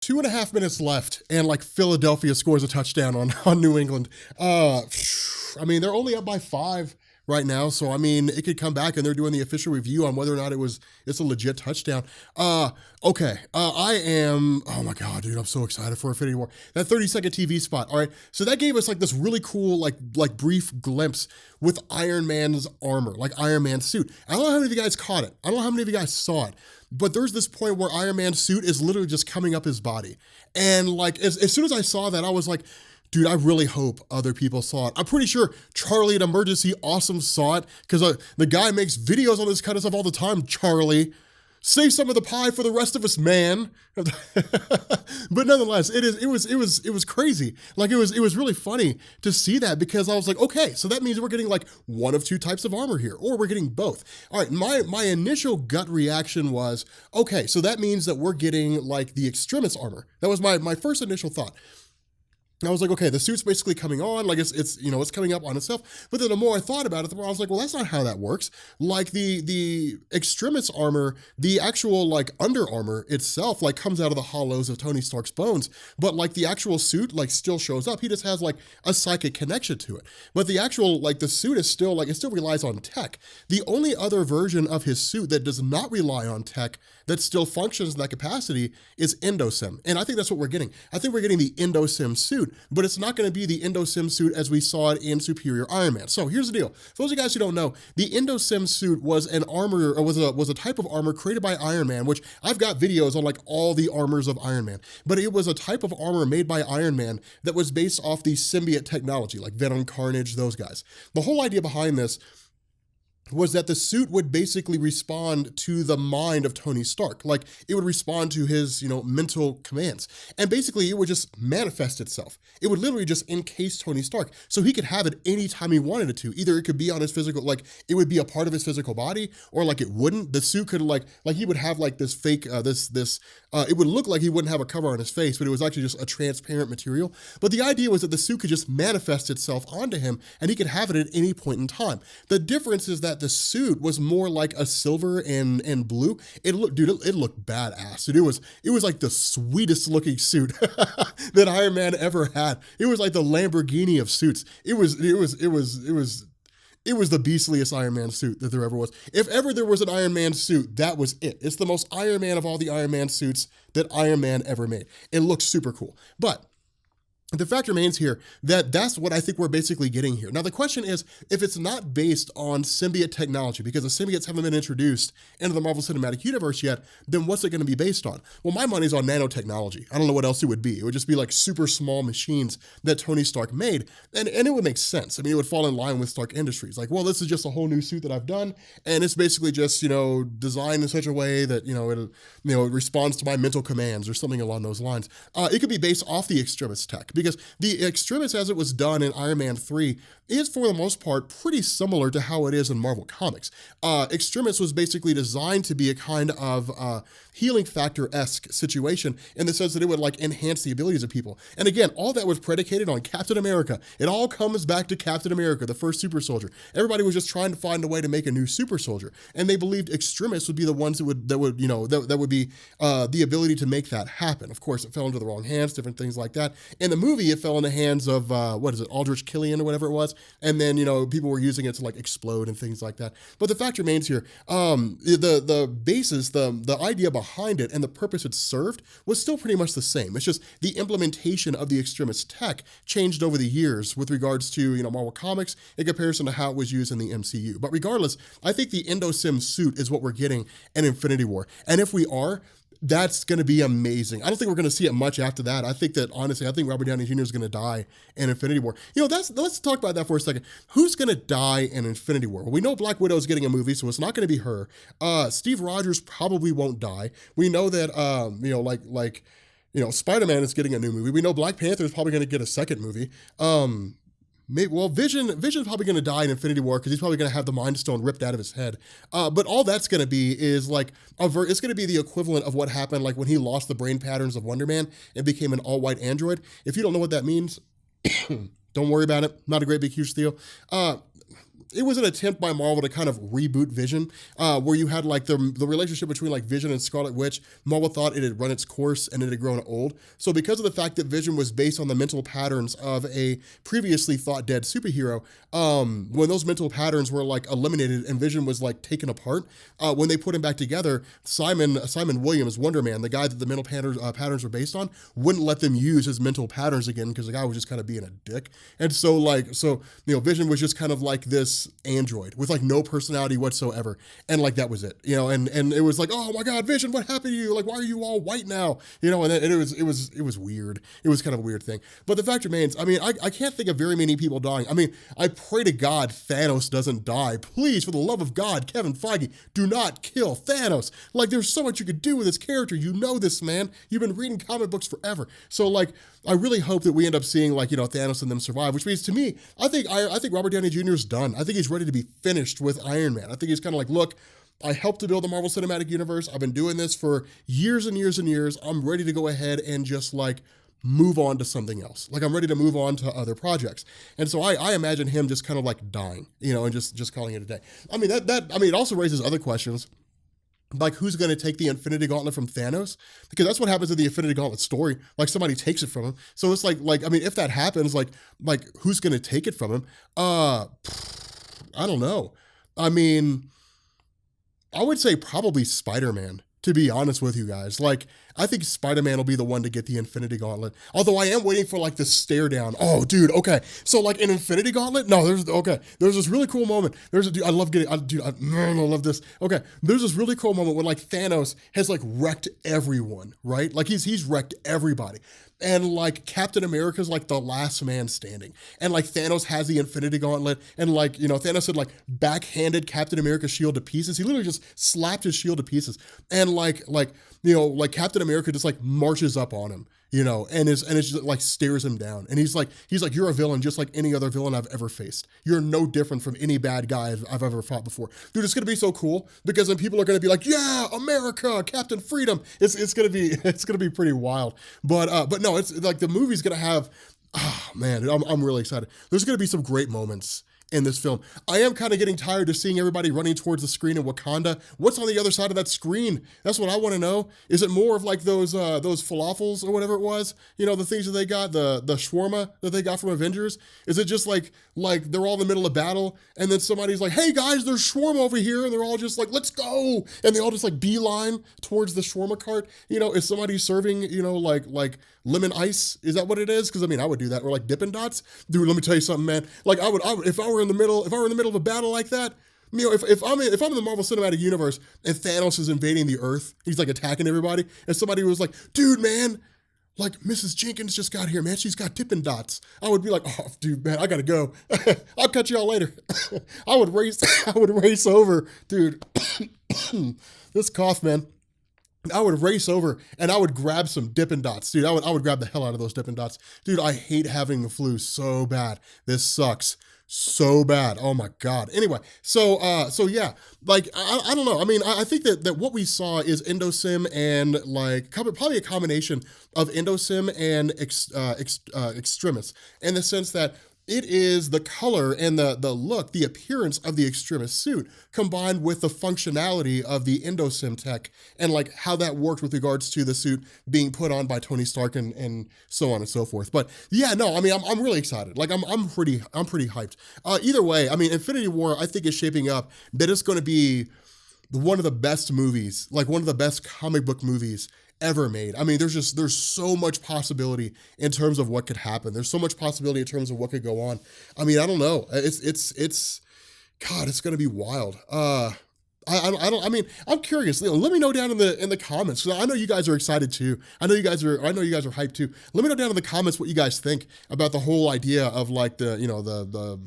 2.5 minutes left, and like Philadelphia scores a touchdown on New England. I mean, they're only up by 5 right now, so I mean, it could come back, and they're doing the official review on whether or not it's a legit touchdown. Okay, I am. Oh my god, dude, I'm so excited for Infinity War. That 30-second TV spot. All right, so that gave us like this really cool like brief glimpse with Iron Man's armor, like Iron Man's suit. I don't know how many of you guys caught it. I don't know how many of you guys saw it. But there's this point where Iron Man's suit is literally just coming up his body. And like, as soon as I saw that, I was like, dude, I really hope other people saw it. I'm pretty sure Charlie at Emergency Awesome saw it, because the guy makes videos on this kind of stuff all the time, Charlie. Save some of the pie for the rest of us, man. But nonetheless, it was crazy. Like it was really funny to see that, because I was like, okay, so that means we're getting like one of two types of armor here, or we're getting both. All right, my initial gut reaction was, okay, so that means that we're getting like the extremis armor. That was my first initial thought. I was like, okay, the suit's basically coming on, like it's coming up on itself. But then the more I thought about it, the more I was like, well, that's not how that works. Like the extremis armor, the actual like under armor itself, like comes out of the hollows of Tony Stark's bones. But like the actual suit, like still shows up. He just has like a psychic connection to it. But the actual, like the suit is still like, it still relies on tech. The only other version of his suit that does not rely on tech, that still functions in that capacity, is Endosim. And I think that's what we're getting. I think we're getting the Endosim suit, but it's not going to be the Endosim suit as we saw it in Superior Iron Man. So here's the deal. For those of you guys who don't know, the Endosim suit was an armor, or was a type of armor created by Iron Man, which I've got videos on like all the armors of Iron Man. But it was a type of armor made by Iron Man that was based off the symbiote technology, like Venom, Carnage, those guys. The whole idea behind this was that the suit would basically respond to the mind of Tony Stark. Like it would respond to his, mental commands. And basically it would just manifest itself. It would literally just encase Tony Stark, so he could have it anytime he wanted it to. Either it could be on his physical, like it would be a part of his physical body, or like it wouldn't. The suit could like he would have like this fake, it would look like he wouldn't have a cover on his face, but it was actually just a transparent material. But the idea was that the suit could just manifest itself onto him, and he could have it at any point in time. The difference is that the suit was more like a silver and blue. It looked badass. Dude, it was like the sweetest looking suit that Iron Man ever had. It was like the Lamborghini of suits. It was the beastliest Iron Man suit that there ever was. If ever there was an Iron Man suit, that was it. It's the most Iron Man of all the Iron Man suits that Iron Man ever made. It looks super cool. But the fact remains here that that's what I think we're basically getting here. Now, the question is, if it's not based on symbiote technology, because the symbiotes haven't been introduced into the Marvel Cinematic Universe yet, then what's it going to be based on? Well, my money's on nanotechnology. I don't know what else it would be. It would just be like super small machines that Tony Stark made, and it would make sense. I mean, it would fall in line with Stark Industries. Like, well, this is just a whole new suit that I've done, and it's basically just, designed in such a way that, it responds to my mental commands or something along those lines. It could be based off the extremis tech, because the extremis as it was done in Iron Man 3 is for the most part pretty similar to how it is in Marvel Comics. Extremis was basically designed to be a kind of healing factor-esque situation, in the sense that it would like enhance the abilities of people. And again, all that was predicated on Captain America. It all comes back to Captain America, the first super soldier. Everybody was just trying to find a way to make a new super soldier, and they believed extremis would be the ones that would be the ability to make that happen. Of course, it fell into the wrong hands, different things like that. In the movie, it fell in the hands of Aldrich Killian or whatever it was, and then people were using it to like explode and things like that. But the fact remains here, the basis, the idea behind it and the purpose it served was still pretty much the same. It's just the implementation of the extremis tech changed over the years with regards to Marvel Comics in comparison to how it was used in the MCU. But regardless, I think the Endosim suit is what we're getting in Infinity War, and if we are, that's going to be amazing. I don't think we're going to see it much after that. I think that, honestly, Robert Downey Jr. is going to die in Infinity War. Let's talk about that for a second. Who's going to die in Infinity War? Well, we know Black Widow is getting a movie, so it's not going to be her. Steve Rogers probably won't die. We know that, Spider-Man is getting a new movie. We know Black Panther is probably going to get a second movie. Vision's probably going to die in Infinity War, because he's probably going to have the Mind Stone ripped out of his head. But all that's going to be is like, it's going to be the equivalent of what happened like when he lost the brain patterns of Wonder Man and became an all-white android. If you don't know what that means, don't worry about it. Not a great big huge deal. it was an attempt by Marvel to kind of reboot Vision, where you had like the relationship between like Vision and Scarlet Witch. Marvel thought it had run its course and it had grown old. So because of the fact that Vision was based on the mental patterns of a previously thought dead superhero, when those mental patterns were like eliminated and Vision was like taken apart, when they put him back together, Simon Williams, Wonder Man, the guy that the mental patterns were based on, wouldn't let them use his mental patterns again because the guy was just kind of being a dick. And so Vision was just kind of like this android with like no personality whatsoever, and like that was it, and it was like, oh my god, Vision, what happened to you? Like, why are you all white now? And it was weird. It was kind of a weird thing. But the fact remains, I mean, I can't think of very many people dying. I mean, I pray to God Thanos doesn't die. Please, for the love of God, Kevin Feige, do not kill Thanos. Like, there's so much you could do with this character. You know this, man. You've been reading comic books forever. So like, I really hope that we end up seeing like, Thanos and them survive, which means to me, I think Robert Downey Jr. is done. I think he's ready to be finished with Iron Man. I think he's kind of like, look, I helped to build the Marvel Cinematic Universe. I've been doing this for years and years and years. I'm ready to go ahead and just like move on to something else. Like, I'm ready to move on to other projects. And so I imagine him just kind of like dying, and just calling it a day. I mean, it also raises other questions. Like, who's going to take the Infinity Gauntlet from Thanos? Because that's what happens in the Infinity Gauntlet story. Like, somebody takes it from him. So it's like, I mean, if that happens, like who's going to take it from him? I don't know. I mean, I would say probably Spider-Man, to be honest with you guys. Like, I think Spider-Man will be the one to get the Infinity Gauntlet. Although I am waiting for like the stare down. Oh, dude, okay. So like in Infinity Gauntlet, no, there's this really cool moment. Dude, I love I love this. Okay, there's this really cool moment when like Thanos has like wrecked everyone, right? Like he's wrecked everybody. And like Captain America's like the last man standing. And like Thanos has the Infinity Gauntlet. And like, Thanos had like backhanded Captain America's shield to pieces. He literally just slapped his shield to pieces. And like Captain America just like marches up on him, and it's just like stares him down. And he's like, you're a villain just like any other villain I've ever faced. You're no different from any bad guy I've ever fought before. Dude, it's going to be so cool because then people are going to be like, yeah, America, Captain Freedom. It's going to be pretty wild. But no, it's like the movie's going to have, oh man, I'm really excited. There's going to be some great moments in this film. I am kind of getting tired of seeing everybody running towards the screen in Wakanda. What's on the other side of that screen? That's what I want to know. Is it more of like those falafels or whatever it was? The things that they got, the shawarma that they got from Avengers? Is it just like they're all in the middle of battle and then somebody's like, hey guys, there's shawarma over here, and they're all just like, let's go, and they all just like beeline towards the shawarma cart? Is somebody serving like lemon ice? Is that what it is? Because I mean, I would do that. Or like Dippin' Dots. Dude, let me tell you something, man. Like I would if I were in the middle of a battle like that, if I'm in the Marvel Cinematic Universe and Thanos is invading the Earth, he's like attacking everybody, and somebody was like, dude, man, like Mrs. Jenkins just got here, man. She's got Dippin' Dots. I would be like, oh, dude, man, I gotta go. I'll catch y'all later. I would race over, dude. This cough, man. I would race over and I would grab some Dippin' Dots, dude. I would grab the hell out of those Dippin' Dots, dude. I hate having the flu so bad. This sucks so bad. Oh my god. Anyway, so yeah, like I don't know. I mean, I think that what we saw is Endosim and like probably a combination of Endosim and Extremis, in the sense that it is the color and the look, the appearance of the Extremis suit combined with the functionality of the Endosim tech and like how that worked with regards to the suit being put on by Tony Stark and so on and so forth. But yeah, no, I mean, I'm really excited. Like I'm pretty hyped. Either way, I mean, Infinity War, I think is shaping up that it's going to be one of the best movies, like one of the best comic book movies ever made. I mean, there's so much possibility in terms of what could happen. There's so much possibility in terms of what could go on. I mean, I don't know. It's God, it's gonna be wild. I mean, I'm curious. Let me know down in the comments. I know you guys are excited too. I know you guys are hyped too. Let me know down in the comments what you guys think about the whole idea of like the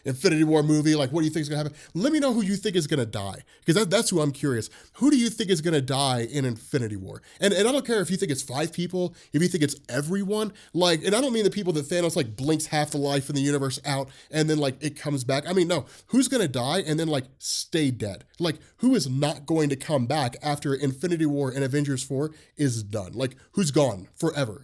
Infinity War movie. Like, what do you think is gonna happen? Let me know who you think is gonna die, because that's who I'm curious. Who do you think is gonna die in Infinity War? And I don't care if you think it's 5 people, if you think it's everyone. Like, and I don't mean the people that Thanos like blinks half the life in the universe out and then like it comes back. I mean, no, who's gonna die and then like stay dead? Like, who is not going to come back after Infinity War and Avengers 4 is done? Like, who's gone forever?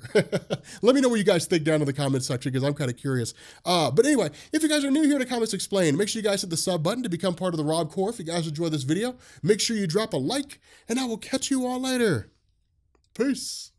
Let me know what you guys think down in the comments section, because I'm kind of curious. But anyway, if you guys are new here to comments explain. Make sure you guys hit the sub button to become part of the Rob Corps if you guys enjoyed this video. Make sure you drop a like, and I will catch you all later. Peace.